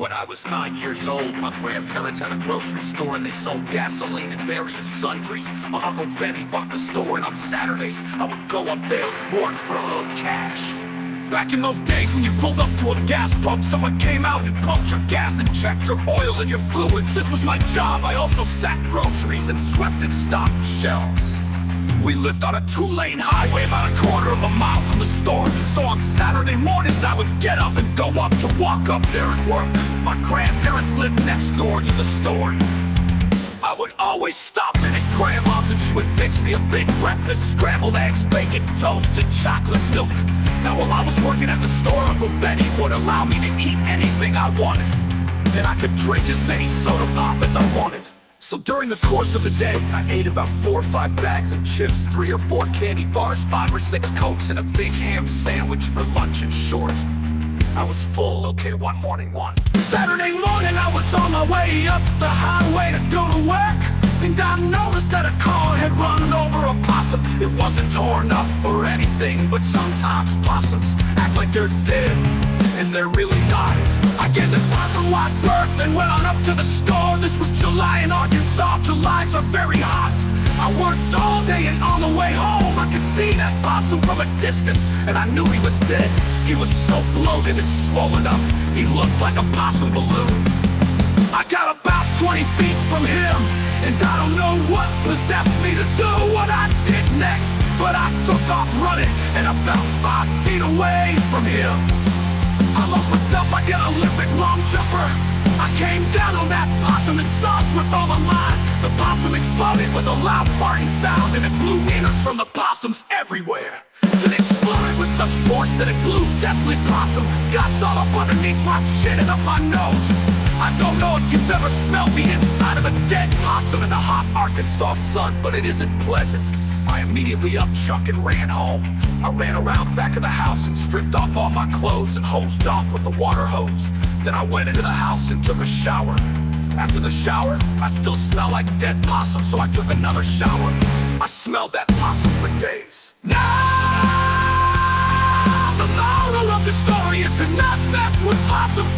When I was 9 years old, my grandparents had a grocery store and they sold gasoline and various sundries. My Uncle Benny bought the store, and on Saturdays I would go up there and work for a little cash. Back in those days when you pulled up to a gas pump, someone came out and pumped your gas and checked your oil and your fluids. This was my job. I also sacked groceries and swept and stocked shelves. We lived on a 2-lane highway about a quarter of a mile from the store. So on Saturday mornings I would get up and go up to walk up there and work. My grandparents lived next door to the store. I would always stop in at Grandma's and she would fix me a big breakfast: scrambled eggs, bacon, toast, and chocolate milk. Now while I was working at the store, Uncle Benny would allow me to eat anything I wanted, and I could drink as many soda pop as I wanted. So during the course of the day, I ate about 4 or 5 bags of chips, 3 or 4 candy bars, 5 or 6 Cokes, and a big ham sandwich for lunch. In short, I was full. Okay, one Saturday morning I was on my way up the highway to go to work, and I noticed that a car had run over a possum. It wasn't torn up or anything, but sometimes possums act like they're dead, and they're really not. I guess this possum wide birth and went on up to the store. This was July in Arkansas. Julys are very hot. I worked all day, and on the way home I could see that possum from a distance, and I knew he was dead. He was so bloated and swollen up, he looked like a possum balloon. I got about 20 feet from him, and I don't know what possessed me to do what I did next, but I took off running, and about 5 feet away from him I lost myself like an Olympic long jumper. I came down on that possum and stomped with all my might. The possum exploded with a loud farting sound, and it blew innards from the possums everywhere. It exploded with such force that it blew deathly possum guts all up underneath my chin and up my nose. I don't know if you've ever smelled the inside of a dead possum in the hot Arkansas sun, but it isn't pleasant. I immediately upchucked and ran home. I ran around the back of the house and stripped off all my clothes and hosed off with the water hose. Then I went into the house and took a shower. After the shower, I still smelled like dead possum, so I took another shower. I smelled that possum for days. Now, the moral of the story is to not mess with possums.